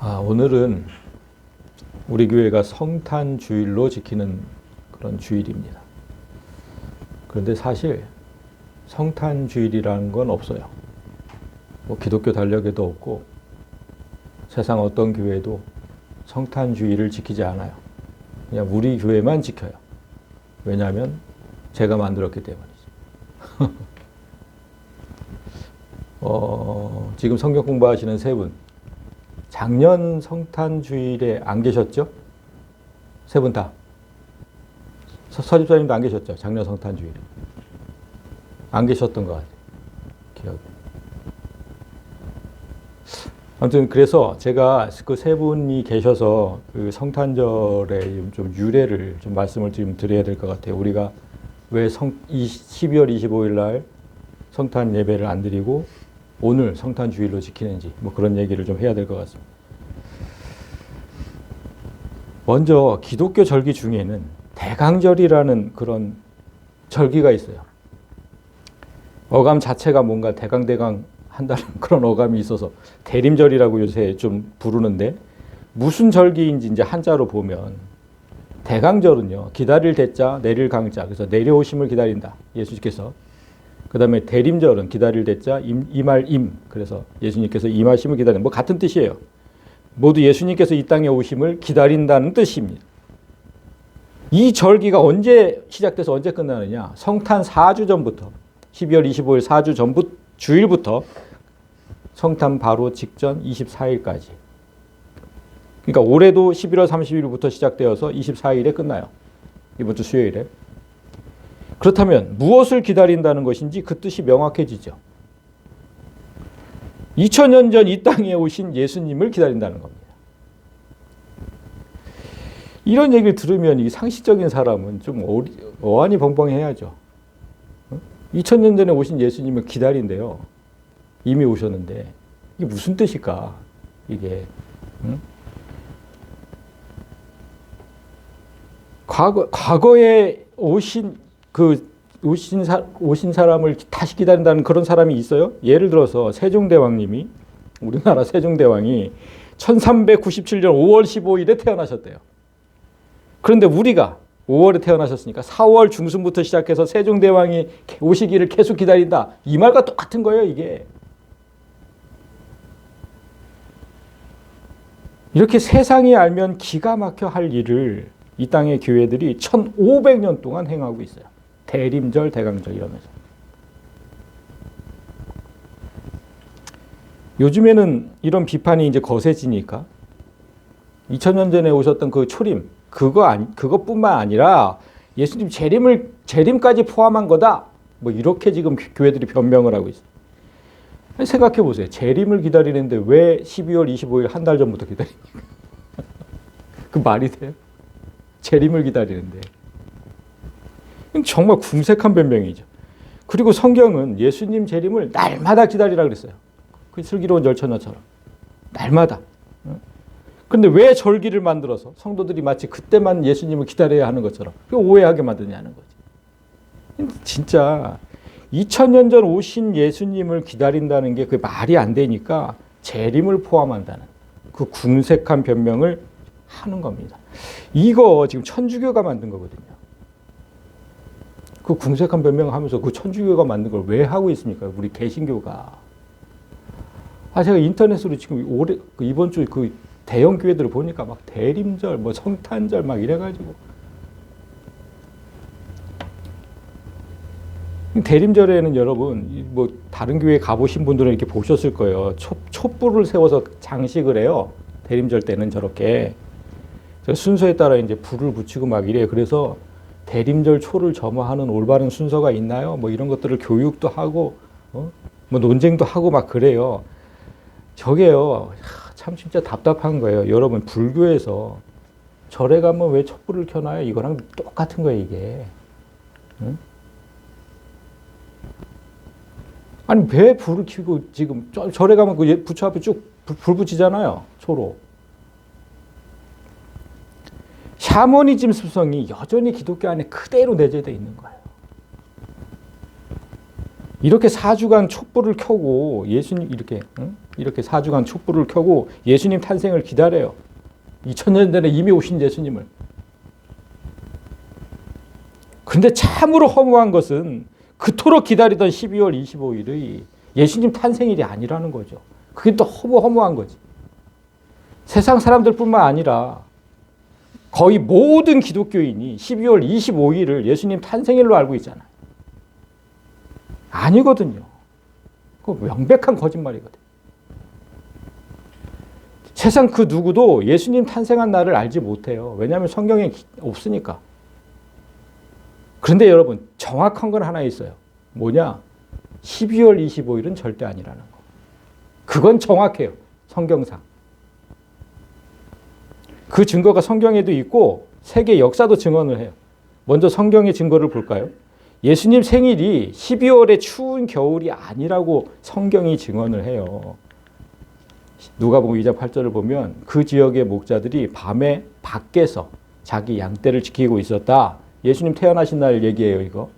오늘은 우리 교회가 성탄 주일로 지키는 그런 주일입니다. 그런데 사실 성탄 주일이라는 건 없어요. 뭐 기독교 달력에도 없고 세상 어떤 교회도 성탄 주일을 지키지 않아요. 그냥 우리 교회만 지켜요. 왜냐하면 제가 만들었기 때문이죠. 지금 성경 공부하시는 세 분, 작년 성탄 주일에 안 계셨죠? 세 분 다. 서집사님도 안 계셨죠? 작년 성탄 주일에. 안 계셨던 것 같아요. 기억에. 아무튼 그래서 제가 그 세 분이 계셔서 그 성탄절에 좀 유래를 좀 말씀을 좀 드려야 될 것 같아요. 우리가 왜 12월 25일 날 성탄 예배를 안 드리고 오늘 성탄 주일로 지키는지 뭐 그런 얘기를 좀 해야 될 것 같습니다. 먼저 기독교 절기 중에는 대강절이라는 그런 절기가 있어요. 어감 자체가 뭔가 대강대강 한다는 그런 어감이 있어서 대림절이라고 요새 좀 부르는데, 무슨 절기인지 이제 한자로 보면 대강절은요, 기다릴 대자 내릴 강자, 그래서 내려오심을 기다린다 예수님께서. 그 다음에 대림절은 기다릴 대자 임할 임, 그래서 예수님께서 임하심을 기다리는, 뭐 같은 뜻이에요. 모두 예수님께서 이 땅에 오심을 기다린다는 뜻입니다. 이 절기가 언제 시작돼서 언제 끝나느냐? 성탄 4주 전부터, 12월 25일 4주 전부 주일부터 성탄 바로 직전 24일까지. 그러니까 올해도 11월 30일부터 시작되어서 24일에 끝나요. 이번 주 수요일에. 그렇다면 무엇을 기다린다는 것인지 그 뜻이 명확해지죠. 2000년 전 이 땅에 오신 예수님을 기다린다는 겁니다. 이런 얘기를 들으면 이 상식적인 사람은 좀 어안이 벙벙해야죠. 2000년 전에 오신 예수님을 기다린대요. 이미 오셨는데 이게 무슨 뜻일까? 이게 과거에 오신 사람을 다시 기다린다는 그런 사람이 있어요? 예를 들어서 세종대왕님이, 우리나라 세종대왕이 1397년 5월 15일에 태어나셨대요. 그런데 우리가 5월에 태어나셨으니까 4월 중순부터 시작해서 세종대왕이 오시기를 계속 기다린다. 이 말과 똑같은 거예요, 이게. 이렇게 세상이 알면 기가 막혀 할 일을 이 땅의 교회들이 1500년 동안 행하고 있어요. 대림절, 대강절 이러면서. 요즘에는 이런 비판이 이제 거세지니까 2000년 전에 오셨던 그 초림, 그것뿐만 아니라 예수님 재림까지 포함한 거다. 뭐 이렇게 지금 교회들이 변명을 하고 있어요. 생각해 보세요. 재림을 기다리는데 왜 12월 25일 한 달 전부터 기다립니까? 그 말이 돼요? 재림을 기다리는데. 정말 궁색한 변명이죠. 그리고 성경은 예수님 재림을 날마다 기다리라 그랬어요. 그 슬기로운 열처녀처럼. 날마다. 그런데 왜 절기를 만들어서 성도들이 마치 그때만 예수님을 기다려야 하는 것처럼 오해하게 만드냐는 거지. 진짜 2000년 전 오신 예수님을 기다린다는 게 그게 말이 안 되니까 재림을 포함한다는 그 궁색한 변명을 하는 겁니다. 이거 지금 천주교가 만든 거거든요. 그 궁색한 변명을 하면서 그 천주교가 만든 걸 왜 하고 있습니까? 우리 개신교가. 제가 인터넷으로 지금 이번 주 그 대형 교회들을 보니까 막 대림절, 뭐 성탄절 막 이래가지고. 대림절에는 여러분, 뭐 다른 교회 가보신 분들은 이렇게 보셨을 거예요. 촛불을 세워서 장식을 해요. 대림절 때는 저렇게. 순서에 따라 이제 불을 붙이고 막 이래요. 그래서 대림절 초를 점화하는 올바른 순서가 있나요? 뭐 이런 것들을 교육도 하고, 뭐 논쟁도 하고 막 그래요. 저게요, 참 진짜 답답한 거예요. 여러분, 불교에서 절에 가면 왜 촛불을 켜놔요? 이거랑 똑같은 거예요, 이게. 응? 아니, 왜 불을 켜고 지금 절에 가면 그 부처 앞에 쭉 불 붙이잖아요, 초로. 샤머니즘 습성이 여전히 기독교 안에 그대로 내재되어 있는 거예요. 이렇게 4주간 촛불을 켜고 예수님 이렇게 4주간 촛불을 켜고 예수님 탄생을 기다려요. 2000년 전에 이미 오신 예수님을. 그런데 참으로 허무한 것은 그토록 기다리던 12월 25일의 예수님 탄생일이 아니라는 거죠. 그게 또 허무한 거지. 세상 사람들뿐만 아니라 거의 모든 기독교인이 12월 25일을 예수님 탄생일로 알고 있잖아요. 아니거든요. 그거 명백한 거짓말이거든요. 세상 그 누구도 예수님 탄생한 날을 알지 못해요. 왜냐하면 성경에 없으니까. 그런데 여러분, 정확한 건 하나 있어요. 뭐냐? 12월 25일은 절대 아니라는 거. 그건 정확해요. 성경상. 그 증거가 성경에도 있고 세계 역사도 증언을 해요. 먼저 성경의 증거를 볼까요? 예수님 생일이 12월의 추운 겨울이 아니라고 성경이 증언을 해요. 누가복음 2장 8절을 보면 그 지역의 목자들이 밤에 밖에서 자기 양떼를 지키고 있었다. 예수님 태어나신 날 얘기예요, 이거.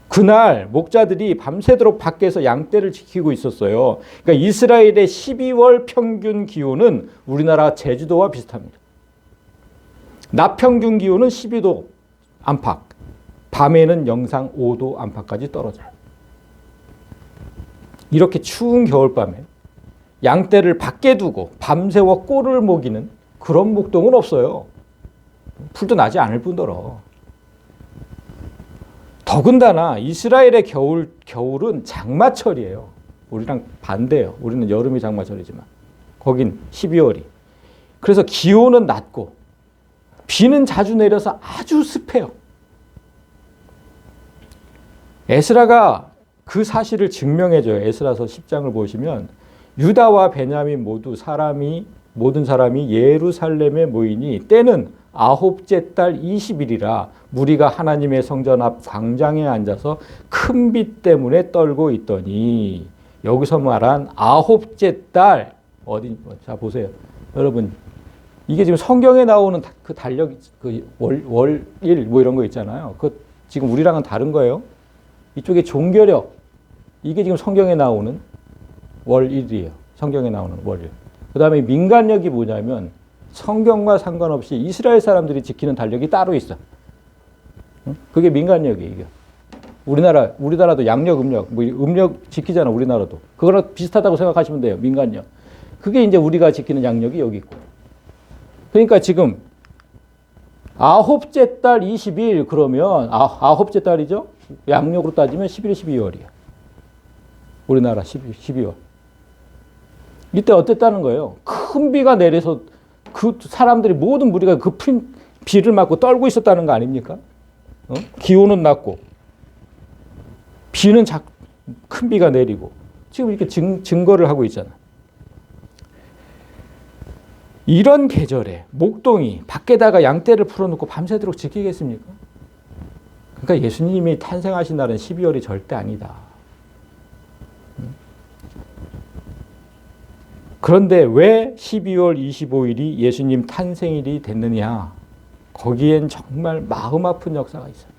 그날 목자들이 밤새도록 밖에서 양떼를 지키고 있었어요. 그러니까 이스라엘의 12월 평균 기온은 우리나라 제주도와 비슷합니다. 낮 평균 기온은 12도 안팎, 밤에는 영상 5도 안팎까지 떨어져요. 이렇게 추운 겨울밤에 양떼를 밖에 두고 밤새워 꼴을 먹이는 그런 목동은 없어요. 풀도 나지 않을 뿐더러. 더군다나 이스라엘의 겨울은 장마철이에요. 우리랑 반대예요. 우리는 여름이 장마철이지만 거긴 12월이. 그래서 기온은 낮고 비는 자주 내려서 아주 습해요. 에스라가 그 사실을 증명해줘요. 에스라서 10장을 보시면 유다와 베냐민 모든 사람이 예루살렘에 모이니 때는 9째 달 20일이라 무리가 하나님의 성전 앞 광장에 앉아서 큰 비 때문에 떨고 있더니, 여기서 말한 9째 달 자 보세요. 여러분, 이게 지금 성경에 나오는 그 달력, 그 월일 뭐 이런 거 있잖아요. 그 지금 우리랑은 다른 거예요. 이쪽에 종교력, 이게 지금 성경에 나오는 월일이에요. 성경에 나오는 월일. 그 다음에 민간력이 뭐냐면 성경과 상관없이 이스라엘 사람들이 지키는 달력이 따로 있어. 그게 민간력이에요. 이게. 우리나라도 양력, 음력, 뭐 음력 지키잖아. 우리나라도. 그거랑 비슷하다고 생각하시면 돼요. 민간력. 그게 이제 우리가 지키는 양력이 여기 있고. 그러니까 지금 9째 달 20일 그러면 9째 달이죠. 양력으로 따지면 11월, 12월이에요. 우리나라 12월. 이때 어땠다는 거예요? 큰 비가 내려서 그 사람들이 모든 무리가 그 비를 맞고 떨고 있었다는 거 아닙니까? 기온은 낮고 비는 큰 비가 내리고 지금 이렇게 증거를 하고 있잖아. 이런 계절에 목동이 밖에다가 양떼를 풀어놓고 밤새도록 지키겠습니까? 그러니까 예수님이 탄생하신 날은 12월이 절대 아니다. 그런데 왜 12월 25일이 예수님 탄생일이 됐느냐? 거기엔 정말 마음 아픈 역사가 있어요.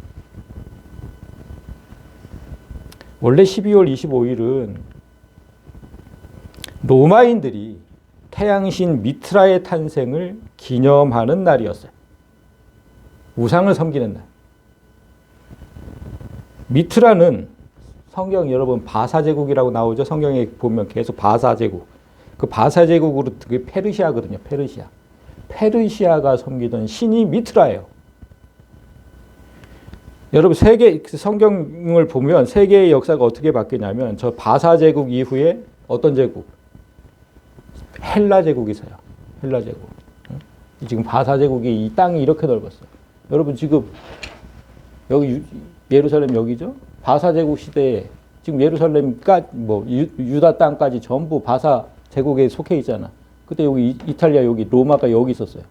원래 12월 25일은 로마인들이 태양신 미트라의 탄생을 기념하는 날이었어요. 우상을 섬기는 날. 미트라는 성경 여러분 바사제국이라고 나오죠. 성경에 보면 계속 바사제국. 그 바사제국으로 그게 페르시아거든요. 페르시아가 섬기던 신이 미트라예요. 여러분 성경을 보면 세계의 역사가 어떻게 바뀌냐면 저 바사제국 이후에 어떤 제국? 헬라 제국이 있어요. 헬라 제국. 지금 바사제국이 이 땅이 이렇게 넓었어요. 여러분 지금 여기 예루살렘 여기죠? 바사제국 시대에 지금 예루살렘까지 뭐 유다 땅까지 전부 바사 제국에 속해 있잖아. 그때 여기 이탈리아 여기 로마가 여기 있었어요.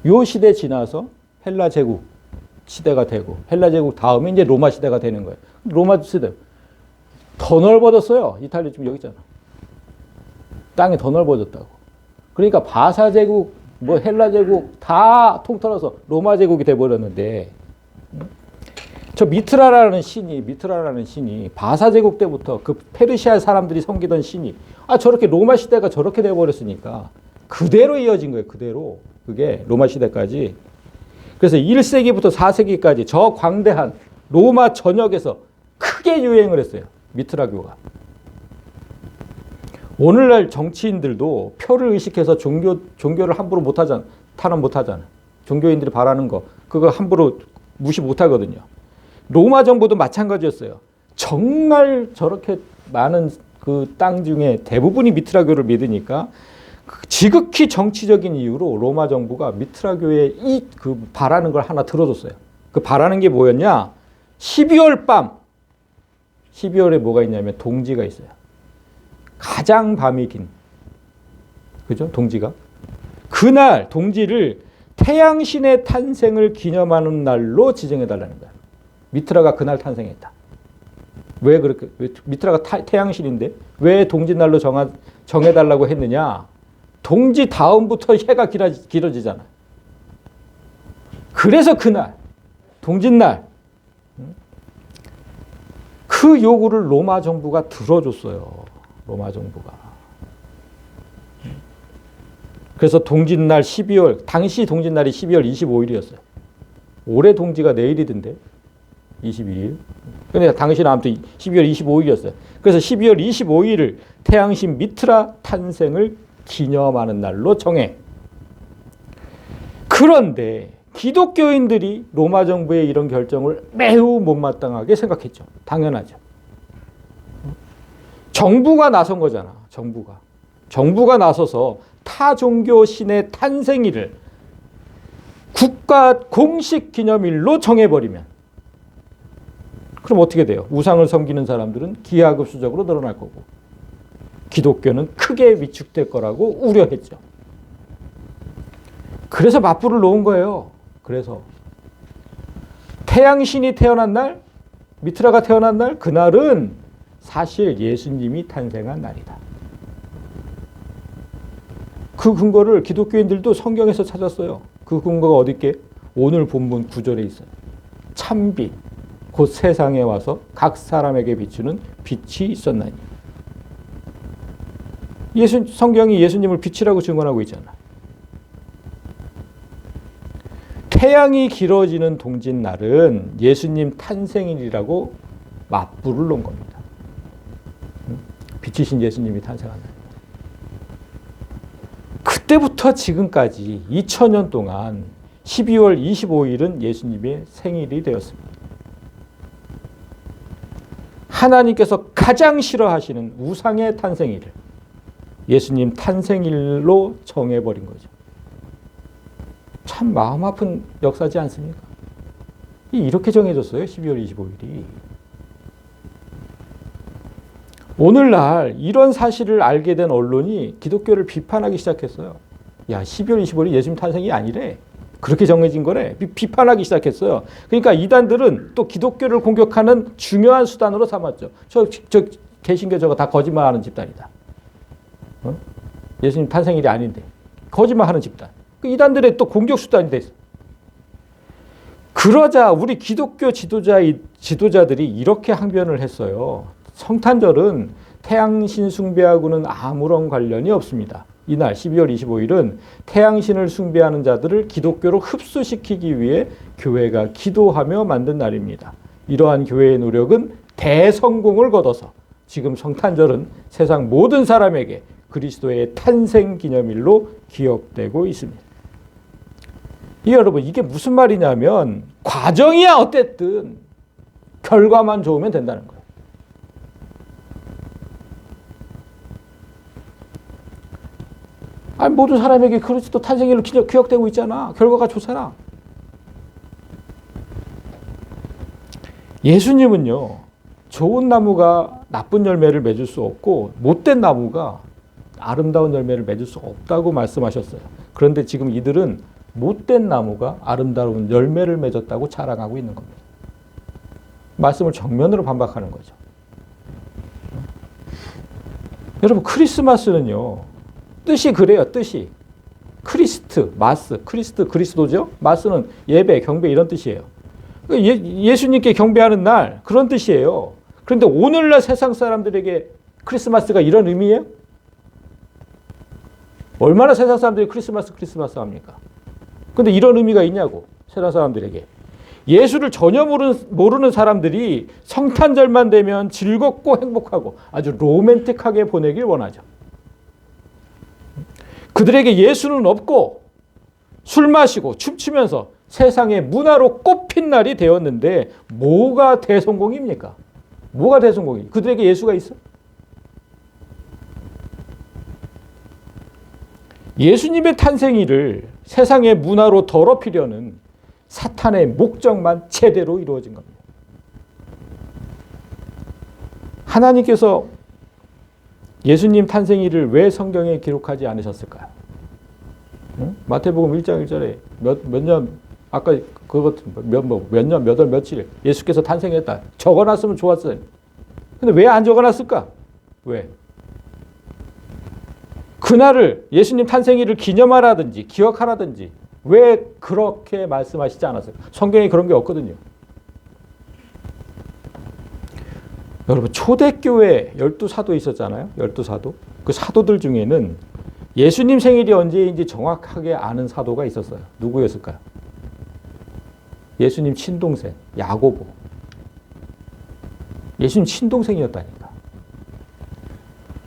요 시대 지나서 헬라 제국 시대가 되고 헬라 제국 다음에 이제 로마 시대가 되는 거예요. 로마 시대 더 넓어졌어요. 이탈리아 지금 여기 있잖아. 땅이 더 넓어졌다고. 그러니까 바사 제국, 헬라 제국 다 통틀어서 로마 제국이 돼 버렸는데 저 미트라라는 신이 바사 제국 때부터 그 페르시아 사람들이 섬기던 신이 저렇게 로마 시대가 저렇게 돼 버렸으니까 그대로 이어진 거예요. 그대로. 그게 로마 시대까지. 그래서 1세기부터 4세기까지 저 광대한 로마 전역에서 크게 유행을 했어요. 미트라교가. 오늘날 정치인들도 표를 의식해서 종교를 함부로 못하잖아. 탄압 못하잖아. 종교인들이 바라는 거 그거 함부로 무시 못하거든요. 로마 정부도 마찬가지였어요. 정말 저렇게 많은 그 땅 중에 대부분이 미트라교를 믿으니까 지극히 정치적인 이유로 로마 정부가 미트라교의 그 바라는 걸 하나 들어줬어요. 그 바라는 게 뭐였냐? 12월 밤. 12월에 뭐가 있냐면 동지가 있어요. 가장 밤이 긴. 그죠? 동지가. 그날 동지를 태양신의 탄생을 기념하는 날로 지정해달라는 거야. 미트라가 그날 탄생했다. 왜 그렇게? 미트라가 태양신인데 왜 동짓날로 정해달라고 했느냐? 동지 다음부터 해가 길어지잖아. 그래서 그날, 동짓날, 그 요구를 로마 정부가 들어줬어요. 로마 정부가. 그래서 동짓날 12월, 당시 동짓날이 12월 25일이었어요. 올해 동지가 내일이던데, 22일. 근데 당시는 아무튼 12월 25일이었어요. 그래서 12월 25일을 태양신 미트라 탄생을 기념하는 날로 정해. 그런데 기독교인들이 로마 정부의 이런 결정을 매우 못마땅하게 생각했죠. 당연하죠. 정부가 나선 거잖아. 정부가 나서서 타 종교 신의 탄생일을 국가 공식 기념일로 정해버리면 그럼 어떻게 돼요? 우상을 섬기는 사람들은 기하급수적으로 늘어날 거고 기독교는 크게 위축될 거라고 우려했죠. 그래서 맞불을 놓은 거예요. 그래서 태양신이 태어난 날, 미트라가 태어난 날, 그날은 사실 예수님이 탄생한 날이다. 그 근거를 기독교인들도 성경에서 찾았어요. 그 근거가 어디 있게? 오늘 본문 9절에 있어요. 참빛, 곧 세상에 와서 각 사람에게 비추는 빛이 있었나니. 성경이 예수님을 빛이라고 증언하고 있잖아. 태양이 길어지는 동짓날은 예수님 탄생일이라고 맞불을 놓은 겁니다. 빛이신 예수님이 탄생한 날. 그때부터 지금까지 2000년 동안 12월 25일은 예수님의 생일이 되었습니다. 하나님께서 가장 싫어하시는 우상의 탄생일을 예수님 탄생일로 정해버린 거죠. 참 마음 아픈 역사지 않습니까? 이렇게 정해졌어요. 12월 25일이. 오늘날 이런 사실을 알게 된 언론이 기독교를 비판하기 시작했어요. 야, 12월 25일이 예수님 탄생이 아니래. 그렇게 정해진 거래. 비판하기 시작했어요. 그러니까 이단들은 또 기독교를 공격하는 중요한 수단으로 삼았죠. 저 개신교 저거 다 거짓말하는 집단이다. 예수님 탄생일이 아닌데 거짓말하는 집단. 이단들의 또 공격 수단이 됐어. 그러자 우리 기독교 지도자들이 이렇게 항변을 했어요. 성탄절은 태양신 숭배하고는 아무런 관련이 없습니다. 이날 12월 25일은 태양신을 숭배하는 자들을 기독교로 흡수시키기 위해 교회가 기도하며 만든 날입니다. 이러한 교회의 노력은 대성공을 거둬서 지금 성탄절은 세상 모든 사람에게 그리스도의 탄생 기념일로 기억되고 있습니다. 여러분, 이게 무슨 말이냐면 과정이야 어쨌든 결과만 좋으면 된다는 거예요. 아니, 모든 사람에게 그리스도 탄생일로 기억되고 있잖아. 결과가 좋잖아. 예수님은요, 좋은 나무가 나쁜 열매를 맺을 수 없고 못된 나무가 아름다운 열매를 맺을 수 없다고 말씀하셨어요. 그런데 지금 이들은 못된 나무가 아름다운 열매를 맺었다고 자랑하고 있는 겁니다. 말씀을 정면으로 반박하는 거죠. 여러분, 크리스마스는요, 뜻이 그래요, 뜻이. 크리스트, 마스, 크리스트, 그리스도죠? 마스는 예배, 경배 이런 뜻이에요. 예수님께 경배하는 날 그런 뜻이에요. 그런데 오늘날 세상 사람들에게 크리스마스가 이런 의미예요? 얼마나 세상 사람들이 크리스마스 합니까? 근데 이런 의미가 있냐고, 세상 사람들에게. 예수를 전혀 모르는 사람들이 성탄절만 되면 즐겁고 행복하고 아주 로맨틱하게 보내길 원하죠. 그들에게 예수는 없고 술 마시고 춤추면서 세상의 문화로 꼽힌 날이 되었는데 뭐가 대성공입니까? 뭐가 대성공이? 그들에게 예수가 있어? 예수님의 탄생일을 세상의 문화로 더럽히려는 사탄의 목적만 제대로 이루어진 겁니다. 하나님께서 예수님 탄생일을 왜 성경에 기록하지 않으셨을까요? 응? 마태복음 1장 1절에 몇 년, 아까 몇 년, 몇 월, 며칠 예수께서 탄생했다. 적어놨으면 좋았어요. 근데 왜 안 적어놨을까? 왜? 그날을 예수님 탄생일을 기념하라든지 기억하라든지 왜 그렇게 말씀하시지 않았어요? 성경에 그런 게 없거든요. 여러분 초대교회 12사도 있었잖아요. 12사도. 그 사도들 중에는 예수님 생일이 언제인지 정확하게 아는 사도가 있었어요. 누구였을까요? 예수님 친동생 야고보. 예수님 친동생이었다니까.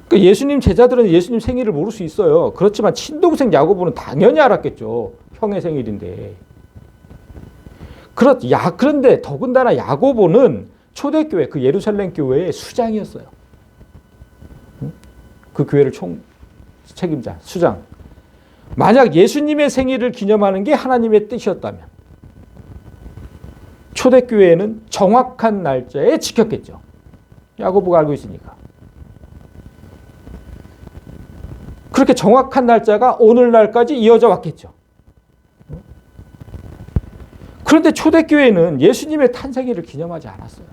그러니까 예수님 제자들은 예수님 생일을 모를 수 있어요. 그렇지만 친동생 야고보는 당연히 알았겠죠. 형의 생일인데. 그런데 더군다나 야고보는 초대교회, 그 예루살렘 교회의 수장이었어요. 그 교회를 책임자, 수장. 만약 예수님의 생일을 기념하는 게 하나님의 뜻이었다면 초대교회는 정확한 날짜에 지켰겠죠. 야고보가 알고 있으니까. 그렇게 정확한 날짜가 오늘날까지 이어져 왔겠죠. 그런데 초대교회는 예수님의 탄생일을 기념하지 않았어요.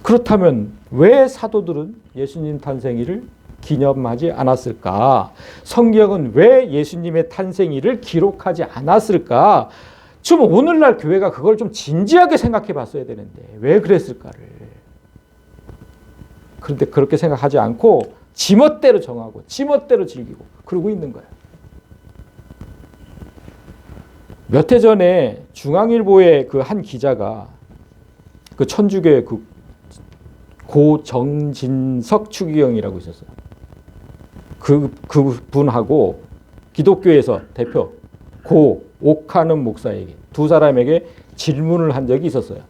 그렇다면 왜 사도들은 예수님 탄생일을 기념하지 않았을까? 성경은 왜 예수님의 탄생일을 기록하지 않았을까? 좀 오늘날 교회가 그걸 좀 진지하게 생각해 봤어야 되는데 왜 그랬을까를. 그런데 그렇게 생각하지 않고 지멋대로 정하고 지멋대로 즐기고 그러고 있는 거예요. 몇 해 전에 중앙일보의 그 한 기자가 그 천주교의 그 고정진석 추기경이라고 있었어요. 그분하고 기독교에서 대표 고 옥하는 목사에게 두 사람에게 질문을 한 적이 있었어요.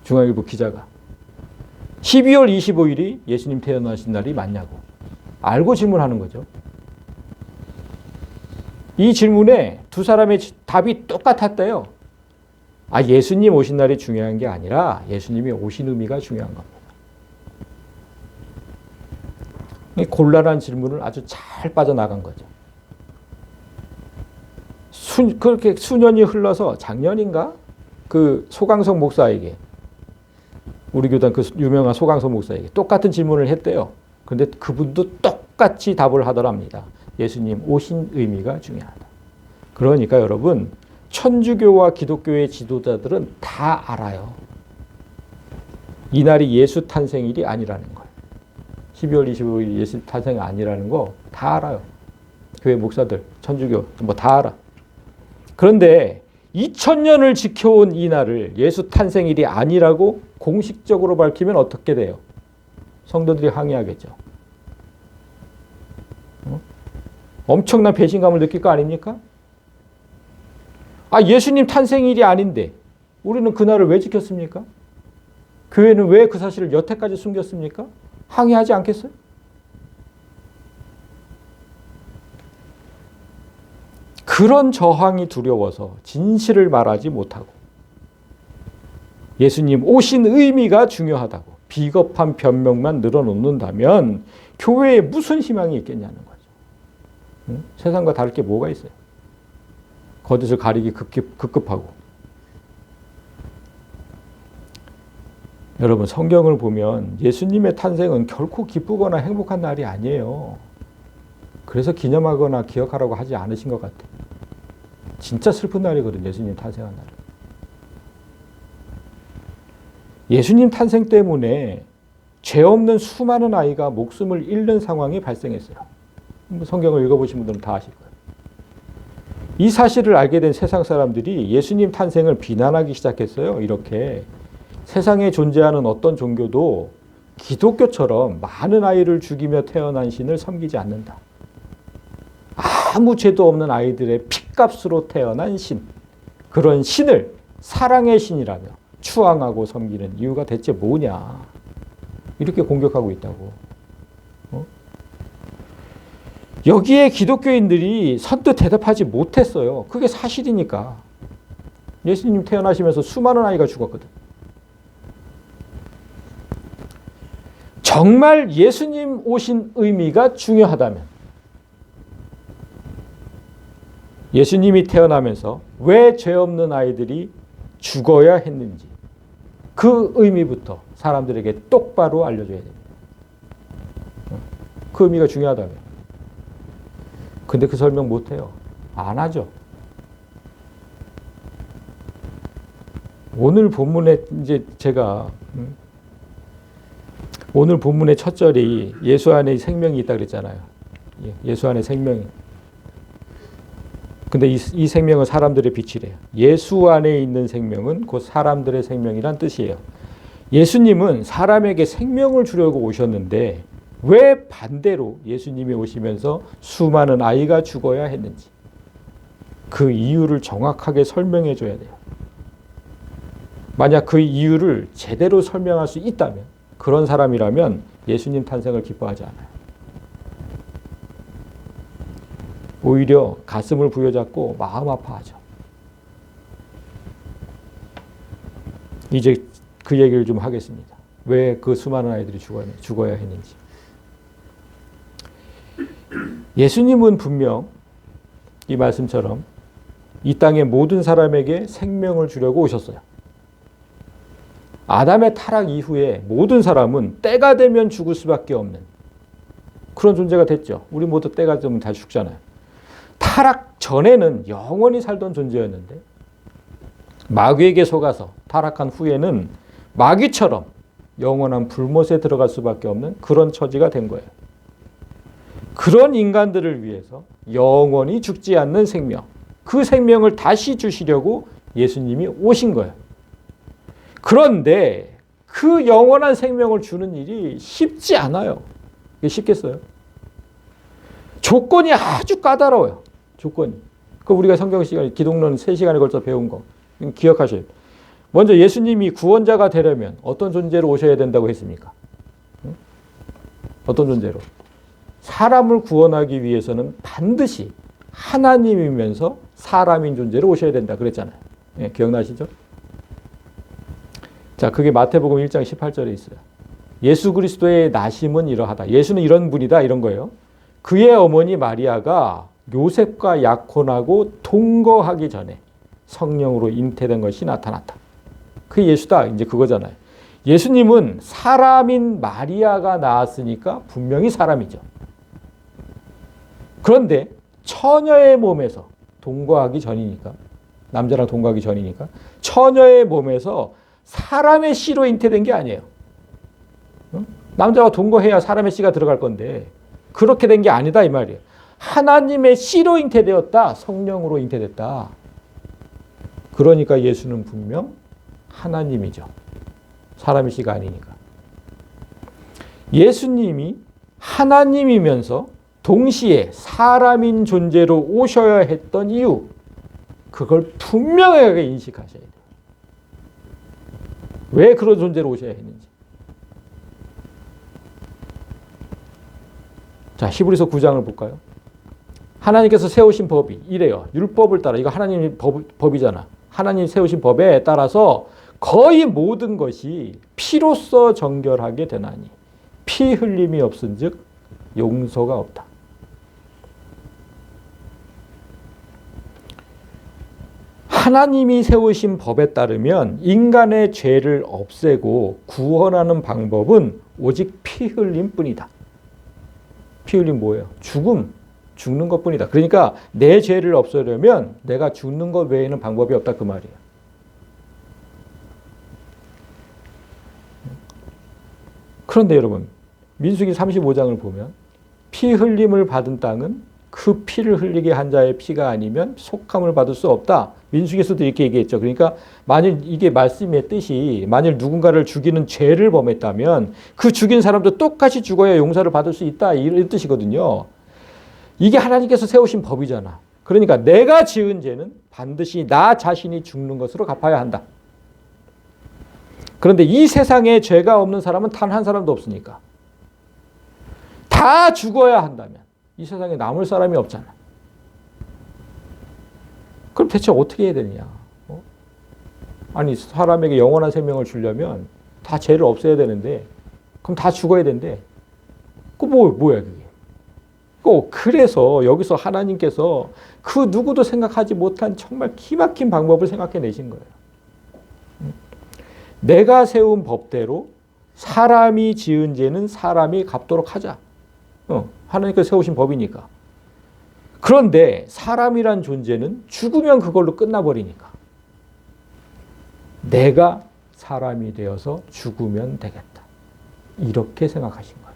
중앙일보 기자가 12월 25일이 예수님 태어나신 날이 맞냐고 알고 질문하는 거죠. 이 질문에 두 사람의 답이 똑같았대요. 예수님 오신 날이 중요한 게 아니라 예수님이 오신 의미가 중요한 겁니다. 곤란한 질문을 아주 잘 빠져나간 거죠. 그렇게 수년이 흘러서 작년인가? 그 소강성 목사에게 우리 교단 그 유명한 소강성 목사에게 똑같은 질문을 했대요. 그런데 그분도 똑같이 답을 하더랍니다. 예수님 오신 의미가 중요하다. 그러니까 여러분 천주교와 기독교의 지도자들은 다 알아요. 이날이 예수 탄생일이 아니라는 거예요. 12월 25일 예수 탄생이 아니라는 거 다 알아요. 교회 목사들, 천주교 뭐 다 알아. 그런데 2000년을 지켜온 이 날을 예수 탄생일이 아니라고 공식적으로 밝히면 어떻게 돼요? 성도들이 항의하겠죠. 엄청난 배신감을 느낄 거 아닙니까? 예수님 탄생일이 아닌데 우리는 그날을 왜 지켰습니까? 교회는 왜 그 사실을 여태까지 숨겼습니까? 항의하지 않겠어요? 그런 저항이 두려워서 진실을 말하지 못하고 예수님 오신 의미가 중요하다고 비겁한 변명만 늘어놓는다면 교회에 무슨 희망이 있겠냐는 거죠. 응? 세상과 다를 게 뭐가 있어요? 거짓을 가리기 급급하고. 여러분 성경을 보면 예수님의 탄생은 결코 기쁘거나 행복한 날이 아니에요. 그래서 기념하거나 기억하라고 하지 않으신 것 같아요. 진짜 슬픈 날이거든요. 예수님 탄생한 날. 예수님 탄생 때문에 죄 없는 수많은 아이가 목숨을 잃는 상황이 발생했어요. 성경을 읽어보신 분들은 다 아실 거예요. 이 사실을 알게 된 세상 사람들이 예수님 탄생을 비난하기 시작했어요. 이렇게 세상에 존재하는 어떤 종교도 기독교처럼 많은 아이를 죽이며 태어난 신을 섬기지 않는다. 아무 죄도 없는 아이들의 핏값으로 태어난 신, 그런 신을 사랑의 신이라며 추앙하고 섬기는 이유가 대체 뭐냐. 이렇게 공격하고 있다고. 여기에 기독교인들이 선뜻 대답하지 못했어요. 그게 사실이니까. 예수님 태어나시면서 수많은 아이가 죽었거든. 정말 예수님 오신 의미가 중요하다면 예수님이 태어나면서 왜 죄 없는 아이들이 죽어야 했는지 그 의미부터 사람들에게 똑바로 알려줘야 됩니다. 그 의미가 중요하다면. 근데 그 설명 못해요. 안 하죠. 오늘 본문에 이제 제가 오늘 본문의 첫 절이 예수 안에 생명이 있다 그랬잖아요. 예수 안에 생명이. 근데 이 생명은 사람들의 빛이래요. 예수 안에 있는 생명은 곧 사람들의 생명이란 뜻이에요. 예수님은 사람에게 생명을 주려고 오셨는데 왜 반대로 예수님이 오시면서 수많은 아이가 죽어야 했는지 그 이유를 정확하게 설명해 줘야 돼요. 만약 그 이유를 제대로 설명할 수 있다면 그런 사람이라면 예수님 탄생을 기뻐하지 않아요. 오히려 가슴을 부여잡고 마음 아파하죠. 이제 그 얘기를 좀 하겠습니다. 왜 그 수많은 아이들이 죽어야 했는지. 예수님은 분명 이 말씀처럼 이 땅의 모든 사람에게 생명을 주려고 오셨어요. 아담의 타락 이후에 모든 사람은 때가 되면 죽을 수밖에 없는 그런 존재가 됐죠. 우리 모두 때가 되면 다 죽잖아요. 타락 전에는 영원히 살던 존재였는데 마귀에게 속아서 타락한 후에는 마귀처럼 영원한 불못에 들어갈 수밖에 없는 그런 처지가 된 거예요. 그런 인간들을 위해서 영원히 죽지 않는 생명, 그 생명을 다시 주시려고 예수님이 오신 거예요. 그런데 그 영원한 생명을 주는 일이 쉽지 않아요. 이게 쉽겠어요? 조건이 아주 까다로워요. 조건이. 그 우리가 성경 시간에 기독론 3시간에 걸쳐 배운 거 기억하셔야 돼요. 먼저 예수님이 구원자가 되려면 어떤 존재로 오셔야 된다고 했습니까? 어떤 존재로? 사람을 구원하기 위해서는 반드시 하나님이면서 사람인 존재로 오셔야 된다 그랬잖아요. 예, 기억나시죠? 자, 그게 마태복음 1장 18절에 있어요. 예수 그리스도의 나심은 이러하다. 예수는 이런 분이다 이런 거예요. 그의 어머니 마리아가 요셉과 약혼하고 동거하기 전에 성령으로 잉태된 것이 나타났다. 그게 예수다. 이제 그거잖아요. 예수님은 사람인 마리아가 낳았으니까 분명히 사람이죠. 그런데 처녀의 몸에서 동거하기 전이니까 남자랑 동거하기 전이니까 처녀의 몸에서 사람의 씨로 잉태된 게 아니에요. 남자와 동거해야 사람의 씨가 들어갈 건데 그렇게 된 게 아니다 이 말이에요. 하나님의 씨로 잉태되었다. 성령으로 잉태됐다. 그러니까 예수는 분명 하나님이죠. 사람의 씨가 아니니까. 예수님이 하나님이면서 동시에 사람인 존재로 오셔야 했던 이유, 그걸 분명하게 인식하셔야 돼요. 왜 그런 존재로 오셔야 했는지. 자, 히브리서 9장을 볼까요? 하나님께서 세우신 법이 이래요. 율법을 따라, 이거 하나님의 법이잖아. 하나님이 세우신 법에 따라서 거의 모든 것이 피로써 정결하게 되나니 피 흘림이 없은즉 용서가 없다. 하나님이 세우신 법에 따르면 인간의 죄를 없애고 구원하는 방법은 오직 피 흘림뿐이다. 피 흘림 뭐예요? 죽음. 죽는 것뿐이다. 그러니까 내 죄를 없애려면 내가 죽는 것 외에는 방법이 없다 그 말이에요. 그런데 여러분 민수기 35장을 보면 피 흘림을 받은 땅은 그 피를 흘리게 한 자의 피가 아니면 속함을 받을 수 없다. 민수기에서도 이렇게 얘기했죠. 그러니까 만일 이게 말씀의 뜻이 만일 누군가를 죽이는 죄를 범했다면 그 죽인 사람도 똑같이 죽어야 용서를 받을 수 있다. 이런 뜻이거든요. 이게 하나님께서 세우신 법이잖아. 그러니까 내가 지은 죄는 반드시 나 자신이 죽는 것으로 갚아야 한다. 그런데 이 세상에 죄가 없는 사람은 단 한 사람도 없으니까 다 죽어야 한다면 이 세상에 남을 사람이 없잖아. 그럼 대체 어떻게 해야 되느냐? 아니 사람에게 영원한 생명을 주려면 다 죄를 없애야 되는데 그럼 다 죽어야 된대. 그 뭐야 그게? 그래서 여기서 하나님께서 그 누구도 생각하지 못한 정말 기막힌 방법을 생각해 내신 거예요. 내가 세운 법대로 사람이 지은 죄는 사람이 갚도록 하자. 하나님께서 세우신 법이니까. 그런데 사람이란 존재는 죽으면 그걸로 끝나버리니까. 내가 사람이 되어서 죽으면 되겠다. 이렇게 생각하신 거예요.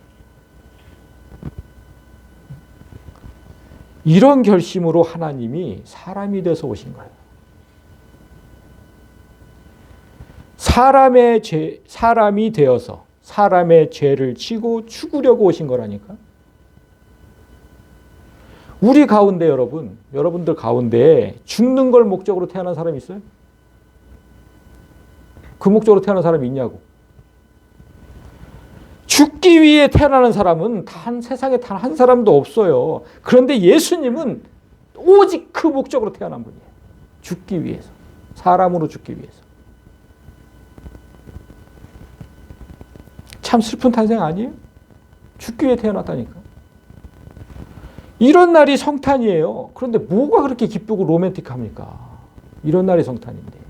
이런 결심으로 하나님이 사람이 돼서 오신 거예요. 사람이 되어서 사람의 죄를 지고 죽으려고 오신 거라니까. 우리 가운데 여러분들 가운데 죽는 걸 목적으로 태어난 사람이 있어요? 그 목적으로 태어난 사람이 있냐고. 죽기 위해 태어나는 사람은 세상에 단 한 사람도 없어요. 그런데 예수님은 오직 그 목적으로 태어난 분이에요. 죽기 위해서. 사람으로 죽기 위해서. 참 슬픈 탄생 아니에요? 죽기 위해 태어났다니까. 이런 날이 성탄이에요. 그런데 뭐가 그렇게 기쁘고 로맨틱합니까? 이런 날이 성탄인데.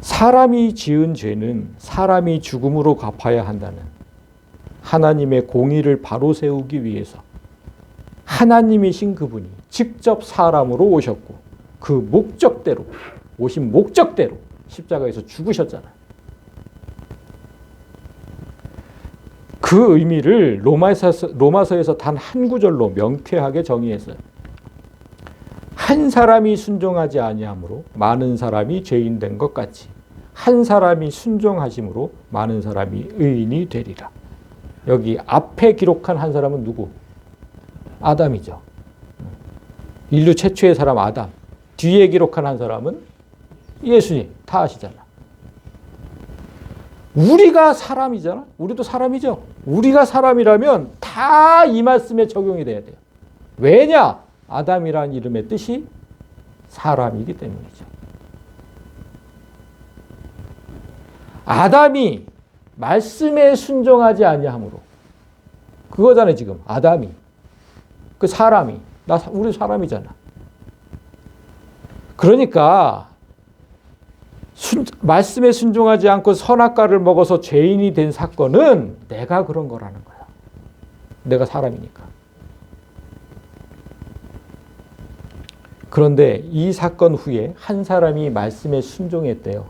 사람이 지은 죄는 사람이 죽음으로 갚아야 한다는 하나님의 공의를 바로 세우기 위해서 하나님이신 그분이 직접 사람으로 오셨고 그 목적대로 오신 목적대로 십자가에서 죽으셨잖아요. 그 의미를 로마서에서 단 한 구절로 명쾌하게 정의했어요. 한 사람이 순종하지 아니함으로 많은 사람이 죄인 된 것 같이 한 사람이 순종하심으로 많은 사람이 의인이 되리라. 여기 앞에 기록한 한 사람은 누구? 아담이죠. 인류 최초의 사람 아담. 뒤에 기록한 한 사람은 예수님. 다 아시잖아. 우리가 사람이잖아. 우리도 사람이죠. 우리가 사람이라면 다 이 말씀에 적용이 돼야 돼요. 왜냐? 아담이라는 이름의 뜻이 사람이기 때문이죠. 아담이 말씀에 순종하지 아니함으로 그거잖아요. 지금 아담이 그 사람이 우리 사람이잖아. 그러니까 말씀에 순종하지 않고 선악과를 먹어서 죄인이 된 사건은 내가 그런 거라는 거야. 내가 사람이니까. 그런데 이 사건 후에 한 사람이 말씀에 순종했대요.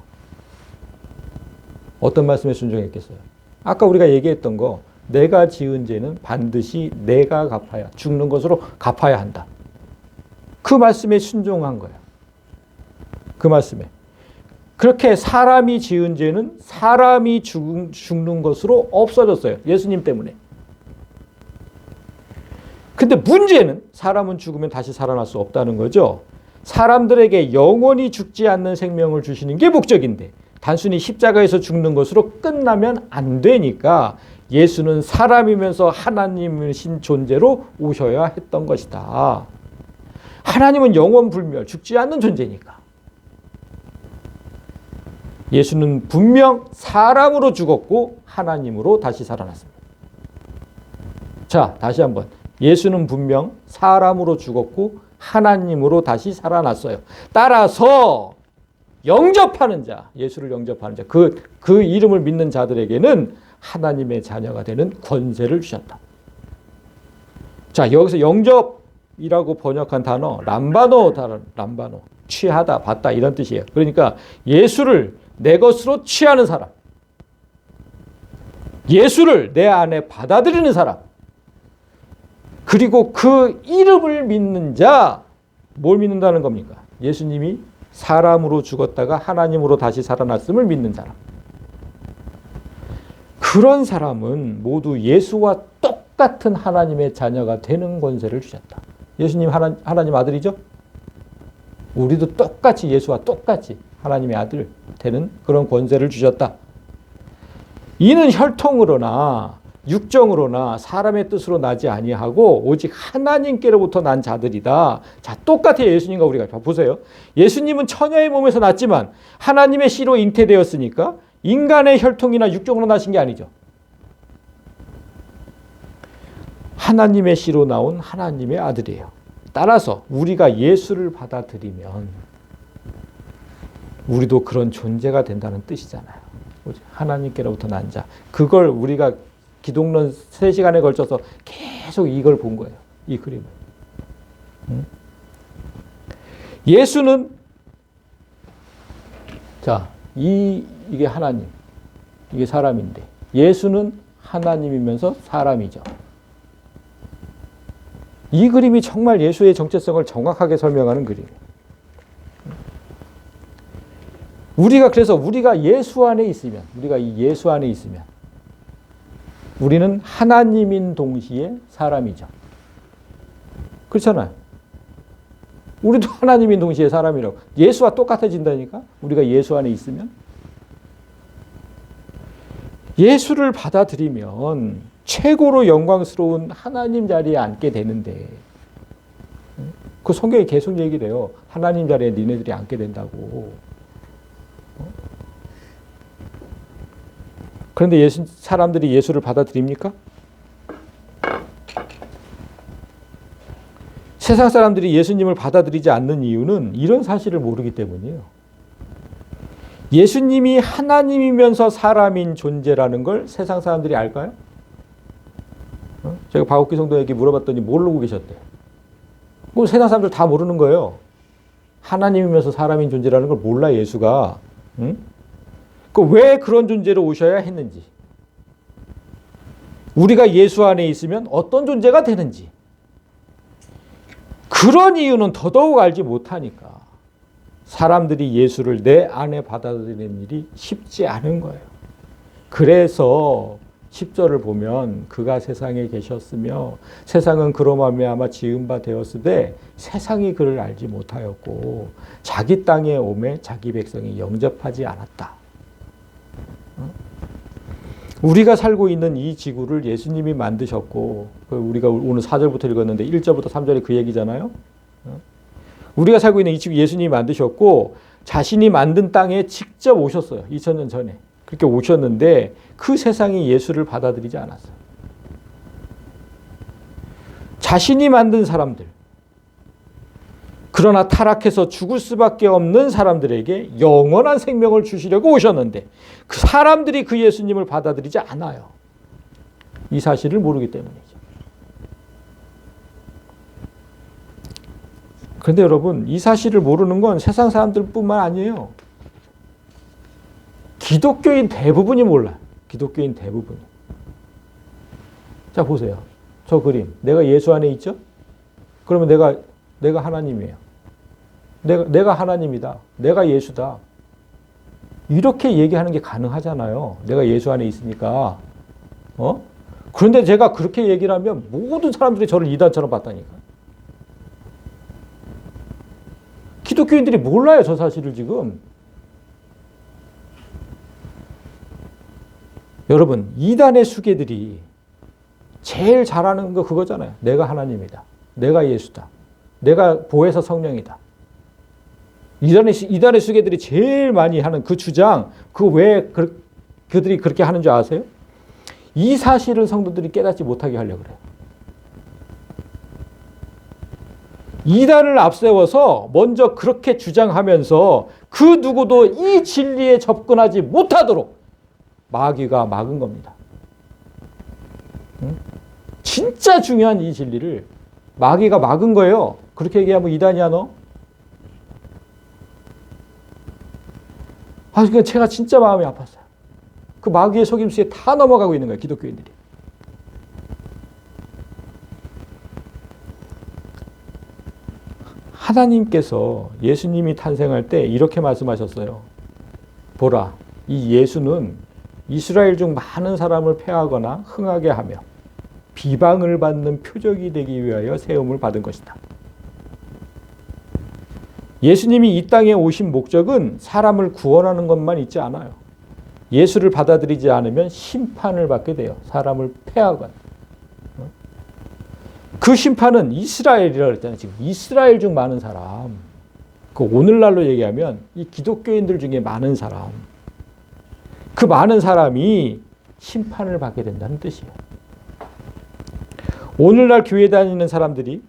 어떤 말씀에 순종했겠어요? 아까 우리가 얘기했던 거 내가 지은 죄는 반드시 내가 갚아야 죽는 것으로 갚아야 한다. 그 말씀에 순종한 거야. 그 말씀에. 그렇게 사람이 지은 죄는 사람이 죽는 것으로 없어졌어요. 예수님 때문에. 근데 문제는 사람은 죽으면 다시 살아날 수 없다는 거죠. 사람들에게 영원히 죽지 않는 생명을 주시는 게 목적인데 단순히 십자가에서 죽는 것으로 끝나면 안 되니까 예수는 사람이면서 하나님이신 존재로 오셔야 했던 것이다. 하나님은 영원불멸, 죽지 않는 존재니까. 예수는 분명 사람으로 죽었고 하나님으로 다시 살아났습니다. 자, 다시 한번. 예수는 분명 사람으로 죽었고 하나님으로 다시 살아났어요. 따라서 영접하는 자, 예수를 영접하는 자, 그 이름을 믿는 자들에게는 하나님의 자녀가 되는 권세를 주셨다. 자, 여기서 영접이라고 번역한 단어, 람바노, 취하다, 받다 이런 뜻이에요. 그러니까 예수를 내 것으로 취하는 사람, 예수를 내 안에 받아들이는 사람, 그리고 그 이름을 믿는 자, 뭘 믿는다는 겁니까? 예수님이 사람으로 죽었다가 하나님으로 다시 살아났음을 믿는 사람. 그런 사람은 모두 예수와 똑같은 하나님의 자녀가 되는 권세를 주셨다. 예수님 하나님 아들이죠? 우리도 똑같이 예수와 똑같이 하나님의 아들 되는 그런 권세를 주셨다. 이는 혈통으로나 육정으로나 사람의 뜻으로 나지 아니하고 오직 하나님께로부터 난 자들이다. 자, 똑같아요. 예수님과 우리가. 보세요. 예수님은 처녀의 몸에서 났지만 하나님의 씨로 잉태되었으니까 인간의 혈통이나 육정으로 나신 게 아니죠. 하나님의 씨로 나온 하나님의 아들이에요. 따라서 우리가 예수를 받아들이면 우리도 그런 존재가 된다는 뜻이잖아요. 하나님께로부터 난 자. 그걸 우리가 기독론 3시간에 걸쳐서 계속 이걸 본 거예요. 이 그림을. 예수는 자, 이게 하나님, 이게 사람인데 예수는 하나님이면서 사람이죠. 이 그림이 정말 예수의 정체성을 정확하게 설명하는 그림이에요. 그래서 우리가 예수 안에 있으면, 우리가 이 예수 안에 있으면 우리는 하나님인 동시에 사람이죠. 그렇잖아요. 우리도 하나님인 동시에 사람이라고. 예수와 똑같아진다니까? 우리가 예수 안에 있으면. 예수를 받아들이면 최고로 영광스러운 하나님 자리에 앉게 되는데, 그 성경이 계속 얘기를 해요. 하나님 자리에 니네들이 앉게 된다고. 그런데 사람들이 예수를 받아들입니까? 세상 사람들이 예수님을 받아들이지 않는 이유는 이런 사실을 모르기 때문이에요. 예수님이 하나님이면서 사람인 존재라는 걸 세상 사람들이 알까요? 제가 박옥기 성도에게 물어봤더니 모르고 계셨대요. 그럼 세상 사람들 다 모르는 거예요. 하나님이면서 사람인 존재라는 걸 몰라, 예수가. 왜 그런 존재로 오셔야 했는지, 우리가 예수 안에 있으면 어떤 존재가 되는지, 그런 이유는 더더욱 알지 못하니까 사람들이 예수를 내 안에 받아들이는 일이 쉽지 않은 거예요. 그래서 10절을 보면 그가 세상에 계셨으며 세상은 그로 말미암아 지은 바 되었으되 세상이 그를 알지 못하였고 자기 땅에 오매 자기 백성이 영접하지 않았다. 우리가 살고 있는 이 지구를 예수님이 만드셨고, 우리가 오늘 4절부터 읽었는데 1절부터 3절이 그 얘기잖아요. 우리가 살고 있는 이 지구 예수님이 만드셨고 자신이 만든 땅에 직접 오셨어요. 2000년 전에. 그렇게 오셨는데 그 세상이 예수를 받아들이지 않았어요. 자신이 만든 사람들, 그러나 타락해서 죽을 수밖에 없는 사람들에게 영원한 생명을 주시려고 오셨는데 그 사람들이 그 예수님을 받아들이지 않아요. 이 사실을 모르기 때문이죠. 그런데 여러분, 이 사실을 모르는 건 세상 사람들뿐만 아니에요. 기독교인 대부분이 몰라요. 기독교인 대부분이. 자, 보세요. 저 그림. 내가 예수 안에 있죠? 그러면 내가 하나님이에요. 내가 하나님이다. 내가 예수다. 이렇게 얘기하는 게 가능하잖아요. 내가 예수 안에 있으니까. 그런데 제가 그렇게 얘기를 하면 모든 사람들이 저를 이단처럼 봤다니까. 기독교인들이 몰라요, 저 사실을 지금. 여러분, 이단의 수괴들이 제일 잘하는 거 그거잖아요. 내가 하나님이다. 내가 예수다. 내가 보혜사 성령이다. 이단의 수괴들이 제일 많이 하는 그 주장, 왜 그들이 그렇게 하는 줄 아세요? 이 사실을 성도들이 깨닫지 못하게 하려고 그래요. 이단을 앞세워서 먼저 그렇게 주장하면서 그 누구도 이 진리에 접근하지 못하도록 마귀가 막은 겁니다. 진짜 중요한 이 진리를 마귀가 막은 거예요. 그렇게 얘기하면 이단이야 너? 그러니까 제가 진짜 마음이 아팠어요. 그 마귀의 속임수에 다 넘어가고 있는 거예요. 기독교인들이. 하나님께서 예수님이 탄생할 때 이렇게 말씀하셨어요. 보라, 이 예수는 이스라엘 중 많은 사람을 패하거나 흥하게 하며 비방을 받는 표적이 되기 위하여 세움을 받은 것이다. 예수님이 이 땅에 오신 목적은 사람을 구원하는 것만 있지 않아요. 예수를 받아들이지 않으면 심판을 받게 돼요. 사람을 패하거나. 그 심판은 이스라엘이라고 그랬잖아요. 지금 이스라엘 중 많은 사람. 그 오늘날로 얘기하면 이 기독교인들 중에 많은 사람. 그 많은 사람이 심판을 받게 된다는 뜻이에요. 오늘날 교회 다니는 사람들이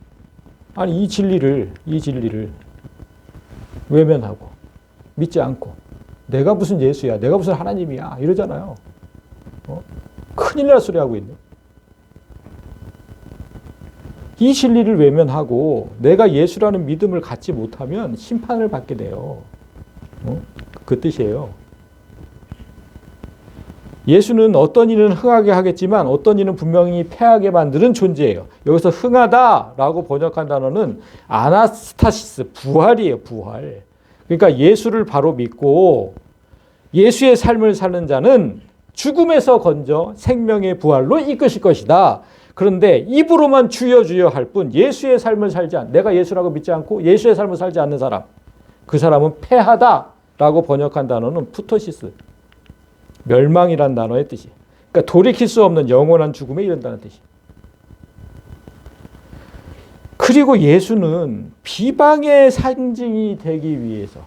아니 이 진리를 외면하고 믿지 않고 내가 무슨 예수야, 내가 무슨 하나님이야 이러잖아요. 큰일 날 소리 하고 있네. 이 진리를 외면하고 내가 예수라는 믿음을 갖지 못하면 심판을 받게 돼요. 그 뜻이에요. 예수는 어떤 이는 흥하게 하겠지만 어떤 이는 분명히 패하게 만드는 존재예요. 여기서 흥하다라고 번역한 단어는 아나스타시스, 부활이에요. 부활. 그러니까 예수를 바로 믿고 예수의 삶을 사는 자는 죽음에서 건져 생명의 부활로 이끄실 것이다. 그런데 입으로만 주여 주여 할 뿐 예수의 삶을 살지 않, 내가 예수라고 믿지 않고 예수의 삶을 살지 않는 사람, 그 사람은 패하다라고 번역한 단어는 푸토시스, 멸망이란 단어의 뜻이. 그러니까 돌이킬 수 없는 영원한 죽음에 이른다는 뜻이. 그리고 예수는 비방의 상징이 되기 위해서,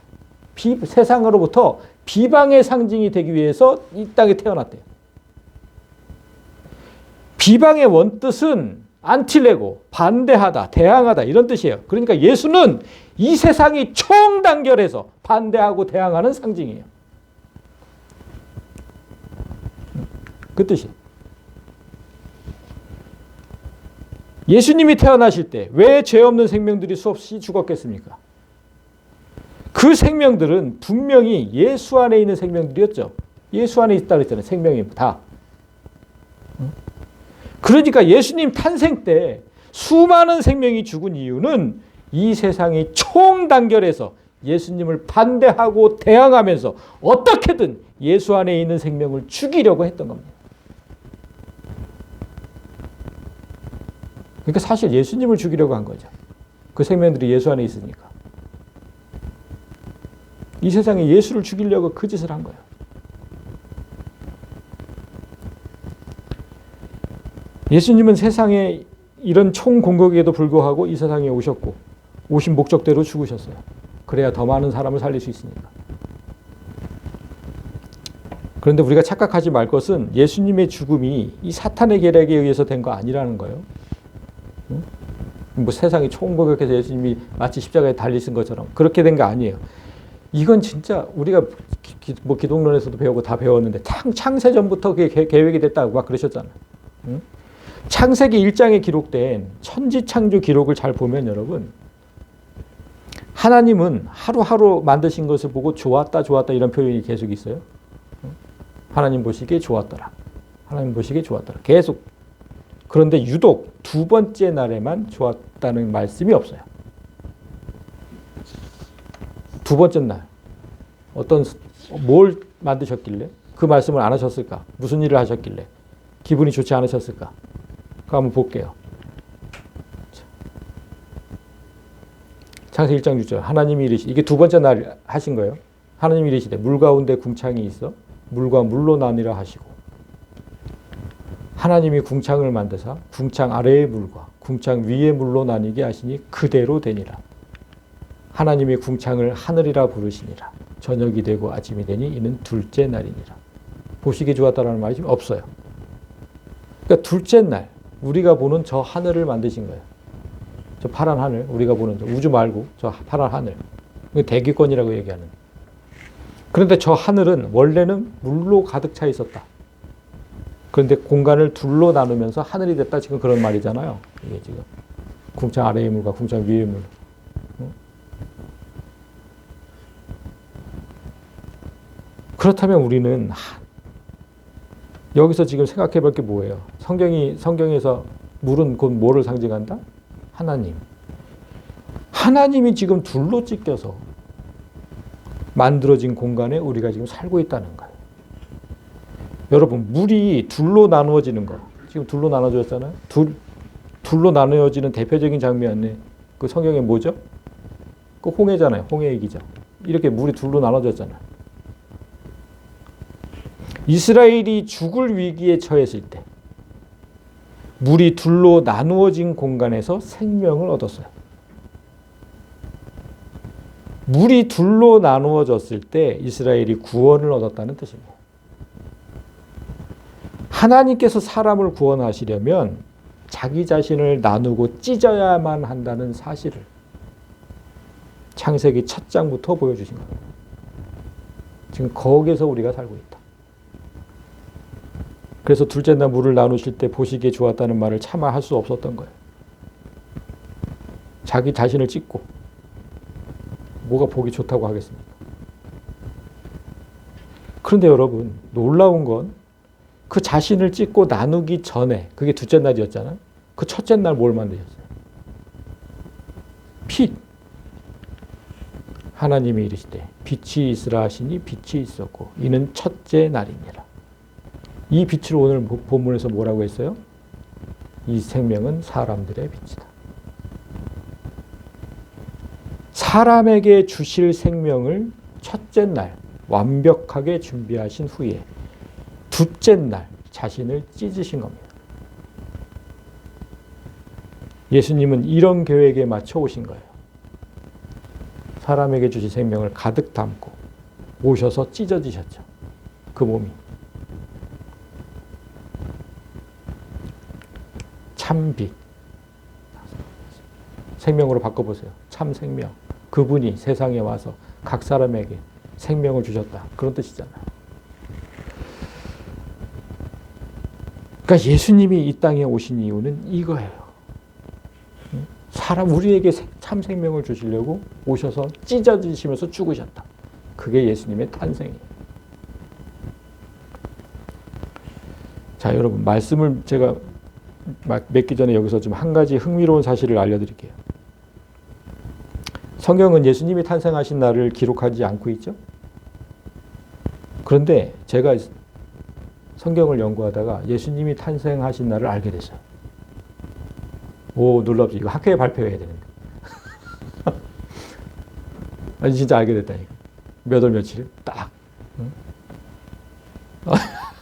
세상으로부터 비방의 상징이 되기 위해서 이 땅에 태어났대요. 비방의 원뜻은 안틸레고, 반대하다, 대항하다 이런 뜻이에요. 그러니까 예수는 이 세상이 총단결해서 반대하고 대항하는 상징이에요. 그 뜻이에요. 예수님이 태어나실 때 왜 죄 없는 생명들이 수없이 죽었겠습니까? 그 생명들은 분명히 예수 안에 있는 생명들이었죠. 예수 안에 있다고 했잖아요. 생명이 다. 그러니까 예수님 탄생 때 수많은 생명이 죽은 이유는 이 세상이 총단결해서 예수님을 반대하고 대항하면서 어떻게든 예수 안에 있는 생명을 죽이려고 했던 겁니다. 그러니까 사실 예수님을 죽이려고 한 거죠. 그 생명들이 예수 안에 있으니까. 이 세상에 예수를 죽이려고 그 짓을 한 거예요. 예수님은 세상에 이런 총공격에도 불구하고 이 세상에 오셨고 오신 목적대로 죽으셨어요. 그래야 더 많은 사람을 살릴 수 있으니까. 그런데 우리가 착각하지 말 것은 예수님의 죽음이 이 사탄의 계략에 의해서 된 거 아니라는 거예요. 뭐 세상이 총공격해서 예수님이 마치 십자가에 달리신 것처럼 그렇게 된 거 아니에요. 이건 진짜 우리가 뭐 기독론에서도 배우고 다 배웠는데 창세전부터 그게 계획이 됐다고 막 그러셨잖아요. 창세기 1장에 기록된 천지창조 기록을 잘 보면 여러분, 하나님은 하루하루 만드신 것을 보고 좋았다 좋았다 이런 표현이 계속 있어요. 하나님 보시기에 좋았더라. 하나님 보시기에 좋았더라. 계속. 그런데 유독 두 번째 날에만 좋았다는 말씀이 없어요. 두 번째 날 뭘 만드셨길래 그 말씀을 안 하셨을까? 무슨 일을 하셨길래 기분이 좋지 않으셨을까? 그거 한번 볼게요. 창세기 1장 6절 하나님이 이르시되, 이게 두 번째 날 하신 거예요. 하나님이 이르시되 물 가운데 궁창이 있어 물과 물로 나뉘라 하시고, 하나님이 궁창을 만드사 궁창 아래의 물과 궁창 위의 물로 나뉘게 하시니 그대로 되니라. 하나님이 궁창을 하늘이라 부르시니라. 저녁이 되고 아침이 되니 이는 둘째 날이니라. 보시기 좋았다라는 말이 없어요. 그러니까 둘째 날 우리가 보는 저 하늘을 만드신 거예요. 저 파란 하늘, 우리가 보는 우주 말고 저 파란 하늘. 대기권이라고 얘기하는. 그런데 저 하늘은 원래는 물로 가득 차 있었다. 그런데 공간을 둘로 나누면서 하늘이 됐다. 지금 그런 말이잖아요. 이게 지금 궁창 아래의 물과 궁창 위의 물. 그렇다면 우리는 여기서 지금 생각해 볼 게 뭐예요? 성경에서 물은 곧 뭐를 상징한다? 하나님. 하나님이 지금 둘로 찢겨서 만들어진 공간에 우리가 지금 살고 있다는 거예요. 여러분, 물이 둘로 나누어지는 거. 지금 둘로 나눠졌잖아요. 둘로 나누어지는 대표적인 장면이 그 성경에 뭐죠? 그 홍해잖아요. 홍해 얘기죠. 이렇게 물이 둘로 나눠졌잖아요. 이스라엘이 죽을 위기에 처했을 때 물이 둘로 나누어진 공간에서 생명을 얻었어요. 물이 둘로 나누어졌을 때 이스라엘이 구원을 얻었다는 뜻입니다. 하나님께서 사람을 구원하시려면 자기 자신을 나누고 찢어야만 한다는 사실을 창세기 첫 장부터 보여주신 겁니다. 지금 거기에서 우리가 살고 있다. 그래서 둘째 날 물을 나누실 때 보시기에 좋았다는 말을 차마 할 수 없었던 거예요. 자기 자신을 찢고 뭐가 보기 좋다고 하겠습니까? 그런데 여러분, 놀라운 건 그 자신을 찢고 나누기 전에, 그게 둘째 날이었잖아요. 그 첫째 날 뭘 만드셨어요? 빛. 하나님이 이르시되 빛이 있으라 하시니 빛이 있었고 이는 첫째 날이니라. 이 빛을 오늘 본문에서 뭐라고 했어요? 이 생명은 사람들의 빛이다. 사람에게 주실 생명을 첫째 날 완벽하게 준비하신 후에 둘째 날 자신을 찢으신 겁니다. 예수님은 이런 계획에 맞춰 오신 거예요. 사람에게 주신 생명을 가득 담고 오셔서 찢어지셨죠. 그 몸이. 참빛. 생명으로 바꿔보세요. 참 생명. 그분이 세상에 와서 각 사람에게 생명을 주셨다. 그런 뜻이잖아요. 그러니까 예수님이 이 땅에 오신 이유는 이거예요. 우리에게 참 생명을 주시려고 오셔서 찢어지시면서 죽으셨다. 그게 예수님의 탄생이에요. 자, 여러분, 말씀을 제가 맺기 전에 여기서 좀 한 가지 흥미로운 사실을 알려드릴게요. 성경은 예수님이 탄생하신 날을 기록하지 않고 있죠? 그런데 제가 성경을 연구하다가 예수님이 탄생하신 날을 알게 됐어요. 오, 놀랍지. 이거 학회에 발표해야 되는데. 아니, 진짜 알게 됐다니까. 몇 월 며칠 딱. 응?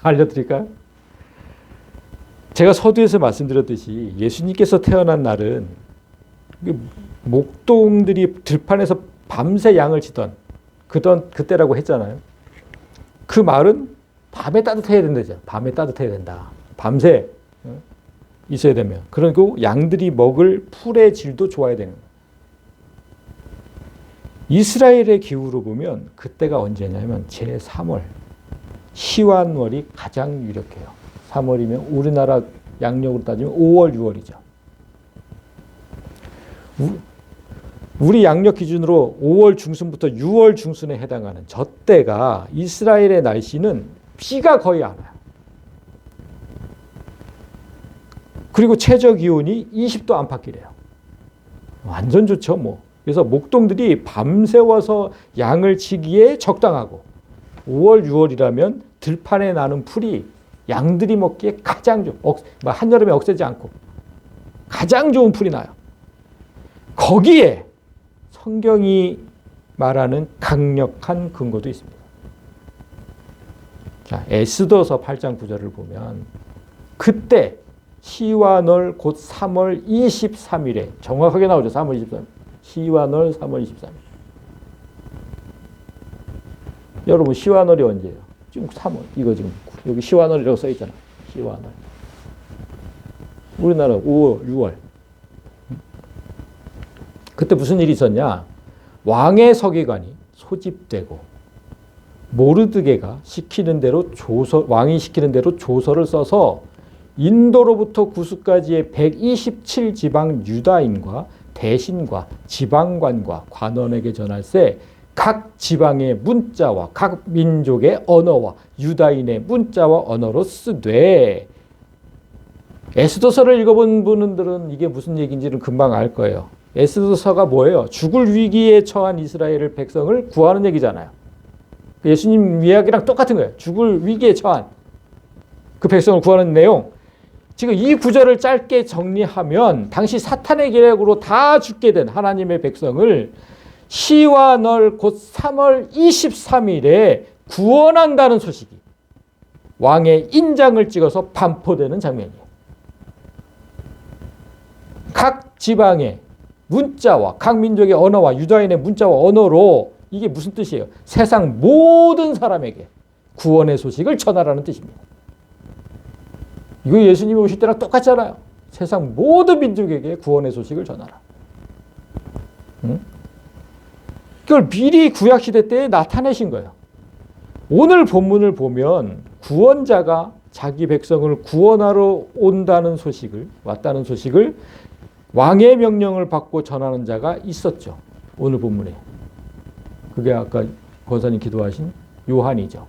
알려드릴까요? 제가 서두에서 말씀드렸듯이 예수님께서 태어난 날은 목동들이 들판에서 밤새 양을 치던 그때라고 했잖아요. 그 말은 밤에 따뜻해야 된다죠. 밤에 따뜻해야 된다. 밤새 있어야 되면. 그리고 양들이 먹을 풀의 질도 좋아야 되는 거예요. 이스라엘의 기후로 보면 그때가 언제냐면 제3월. 시완월이 가장 유력해요. 3월이면 우리나라 양력으로 따지면 5월, 6월이죠. 우리 양력 기준으로 5월 중순부터 6월 중순에 해당하는 저 때가 이스라엘의 날씨는 비가 거의 안 와요. 그리고 최저 기온이 20도 안팎이래요. 완전 좋죠, 뭐. 그래서 목동들이 밤새워서 양을 치기에 적당하고 5월, 6월이라면 들판에 나는 풀이 양들이 먹기에 가장 좋은, 한여름에 억세지 않고 가장 좋은 풀이 나요. 거기에 성경이 말하는 강력한 근거도 있습니다. 자, 에스더서 8장 9절을 보면 그때 시완월 곧 3월 23일에 정확하게 나오죠. 3월 23일. 시완월 3월 23일. 여러분, 시완월이 언제예요? 지금 3월. 이거 지금 여기 시완월이라고 써 있잖아. 시완월. 우리나라 5월, 6월. 그때 무슨 일이 있었냐? 왕의 서기관이 소집되고 모르드게가 시키는 대로 왕이 시키는 대로 조서를 써서 인도로부터 구스까지의 127지방 유다인과 대신과 지방관과 관원에게 전할세 각 지방의 문자와 각 민족의 언어와 유다인의 문자와 언어로 쓰되. 에스더서를 읽어본 분들은 이게 무슨 얘기인지는 금방 알 거예요. 에스더서가 뭐예요? 죽을 위기에 처한 이스라엘 백성을 구하는 얘기잖아요. 예수님 이야기랑 똑같은 거예요. 죽을 위기에 처한 그 백성을 구하는 내용. 지금 이 구절을 짧게 정리하면 당시 사탄의 계략으로 다 죽게 된 하나님의 백성을 시와 널 곧 3월 23일에 구원한다는 소식이 왕의 인장을 찍어서 반포되는 장면이에요. 각 지방의 문자와 각 민족의 언어와 유다인의 문자와 언어로 이게 무슨 뜻이에요? 세상 모든 사람에게 구원의 소식을 전하라는 뜻입니다. 이거 예수님이 오실 때랑 똑같잖아요. 세상 모든 민족에게 구원의 소식을 전하라. 응? 그걸 미리 구약시대 때에 나타내신 거예요. 오늘 본문을 보면 구원자가 자기 백성을 구원하러 왔다는 소식을 왕의 명령을 받고 전하는 자가 있었죠. 오늘 본문에. 그게 아까 권사님 기도하신 요한이죠.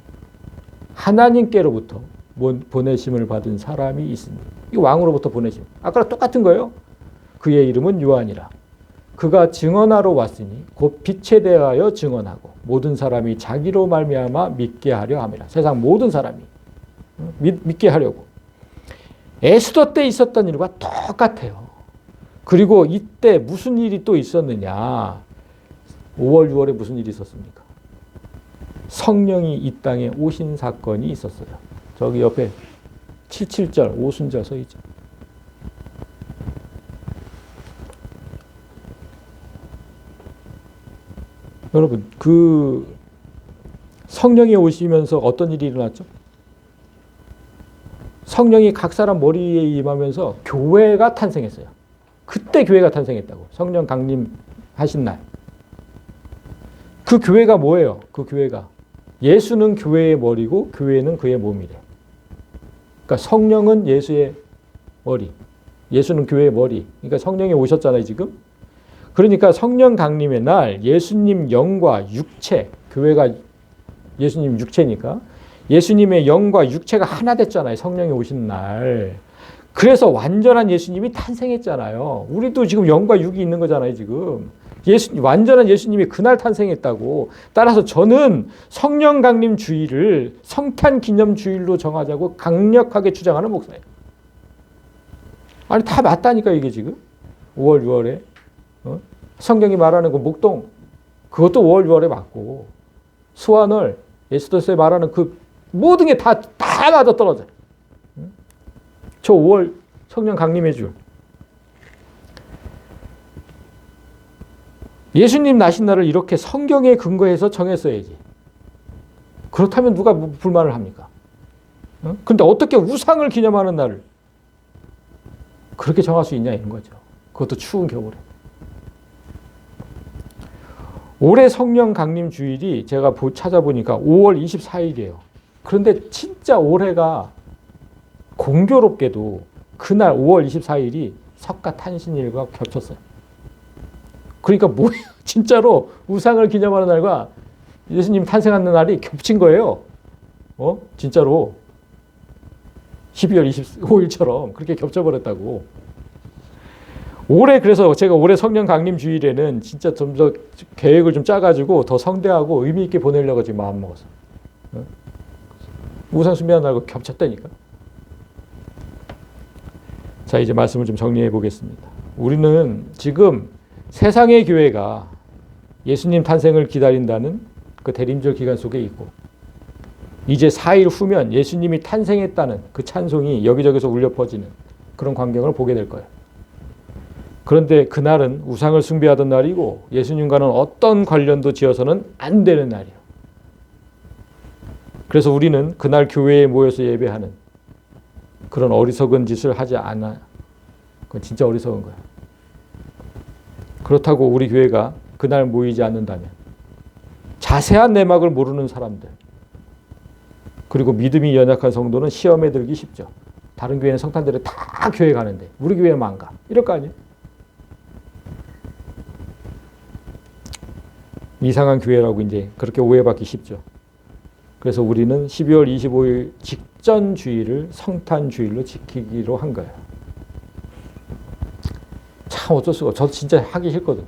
하나님께로부터 보내심을 받은 사람이 있습니다. 이 왕으로부터 보내심. 아까랑 똑같은 거예요. 그의 이름은 요한이라. 그가 증언하러 왔으니 곧 빛에 대하여 증언하고 모든 사람이 자기로 말미암아 믿게 하려 함이라. 세상 모든 사람이 믿게 하려고. 에스더 때 있었던 일과 똑같아요. 그리고 이때 무슨 일이 또 있었느냐. 5월, 6월에 무슨 일이 있었습니까? 성령이 이 땅에 오신 사건이 있었어요. 저기 옆에 77절, 오순절 서 있죠. 여러분, 그 성령이 오시면서 어떤 일이 일어났죠? 성령이 각 사람 머리에 임하면서 교회가 탄생했어요. 그때 교회가 탄생했다고. 성령 강림하신 날. 그 교회가 뭐예요? 그 교회가. 예수는 교회의 머리고 교회는 그의 몸이래. 그러니까 성령은 예수의 머리. 예수는 교회의 머리. 그러니까 성령이 오셨잖아요, 지금. 그러니까 성령 강림의 날 예수님 영과 육체, 교회가 예수님 육체니까 예수님의 영과 육체가 하나 됐잖아요. 성령이 오신 날. 그래서 완전한 예수님이 탄생했잖아요. 우리도 지금 영과 육이 있는 거잖아요, 지금. 완전한 예수님이 그날 탄생했다고. 따라서 저는 성령 강림 주일을 성탄 기념 주일로 정하자고 강력하게 주장하는 목사예요. 아니, 다 맞다니까, 이게 지금. 5월, 6월에. 성경이 말하는 그 목동, 그것도 5월, 6월에 맞고, 수완월, 에스더서에 말하는 그 모든 게 다 맞아 떨어져요. 저 5월 성령 강림의 줄. 예수님 나신 날을 이렇게 성경에 근거해서 정했어야지. 그렇다면 누가 불만을 합니까? 근데 어떻게 우상을 기념하는 날을 그렇게 정할 수 있냐, 이런 거죠. 그것도 추운 겨울에. 올해 성령 강림 주일이 제가 찾아보니까 5월 24일이에요. 그런데 진짜 올해가 공교롭게도 그날 5월 24일이 석가탄신일과 겹쳤어요. 그러니까 뭐예요? 진짜로 우상을 기념하는 날과 예수님 탄생하는 날이 겹친 거예요. 진짜로 12월 25일처럼 그렇게 겹쳐버렸다고. 그래서 제가 올해 성령 강림 주일에는 진짜 좀 더 계획을 좀 짜가지고 더 성대하고 의미 있게 보내려고 지금 마음 먹었어요. 우상 숭배하는 날과 겹쳤다니까. 자, 이제 말씀을 좀 정리해 보겠습니다. 우리는 지금 세상의 교회가 예수님 탄생을 기다린다는 그 대림절 기간 속에 있고, 이제 4일 후면 예수님이 탄생했다는 그 찬송이 여기저기서 울려 퍼지는 그런 광경을 보게 될 거예요. 그런데 그날은 우상을 숭배하던 날이고 예수님과는 어떤 관련도 지어서는 안 되는 날이에요. 그래서 우리는 그날 교회에 모여서 예배하는 그런 어리석은 짓을 하지 않아요. 그건 진짜 어리석은 거예요. 그렇다고 우리 교회가 그날 모이지 않는다면 자세한 내막을 모르는 사람들, 그리고 믿음이 연약한 성도는 시험에 들기 쉽죠. 다른 교회는 성탄절에 다 교회 가는데 우리 교회는 안 가. 이럴 거 아니에요? 이상한 교회라고 이제 그렇게 오해받기 쉽죠. 그래서 우리는 12월 25일 직전 주일을 성탄 주일로 지키기로 한 거예요. 참 어쩔 수가 없어. 저 진짜 하기 싫거든.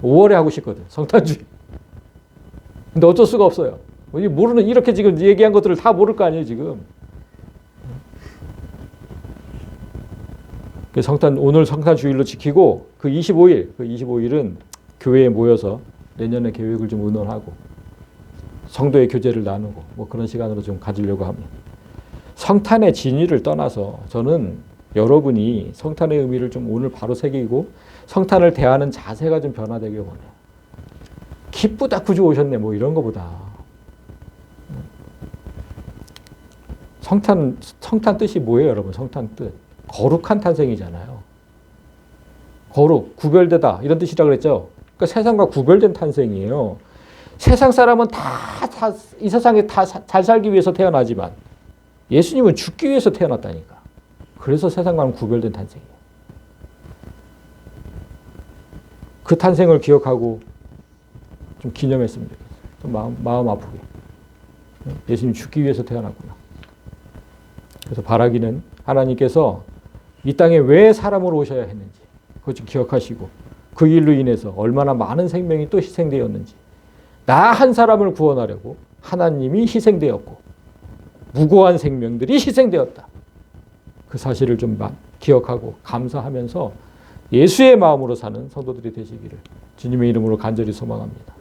5월에 하고 싶거든. 성탄 주일. 근데 어쩔 수가 없어요. 모르는, 이렇게 지금 얘기한 것들을 다 모를 거 아니에요, 지금. 오늘 성탄 주일로 지키고 그 25일은 교회에 모여서 내년에 계획을 좀 의논하고 성도의 교제를 나누고 뭐 그런 시간으로 좀 가지려고 합니다. 성탄의 진위를 떠나서 저는 여러분이 성탄의 의미를 좀 오늘 바로 새기고 성탄을 대하는 자세가 좀 변화되길 원해요. 기쁘다 구주 오셨네 뭐 이런 거보다 성탄 뜻이 뭐예요, 여러분? 성탄 뜻 거룩한 탄생이잖아요. 거룩, 구별되다 이런 뜻이라 그랬죠. 그러니까 세상과 구별된 탄생이에요. 세상 사람은 다 이 세상에 다 잘 살기 위해서 태어나지만 예수님은 죽기 위해서 태어났다니까. 그래서 세상과는 구별된 탄생이에요. 그 탄생을 기억하고 좀 기념했으면 좋겠어요. 좀 마음 아프게. 예수님 죽기 위해서 태어났구나. 그래서 바라기는 하나님께서 이 땅에 왜 사람으로 오셔야 했는지 그것 좀 기억하시고 그 일로 인해서 얼마나 많은 생명이 또 희생되었는지, 나 한 사람을 구원하려고 하나님이 희생되었고 무고한 생명들이 희생되었다. 그 사실을 좀 기억하고 감사하면서 예수의 마음으로 사는 성도들이 되시기를 주님의 이름으로 간절히 소망합니다.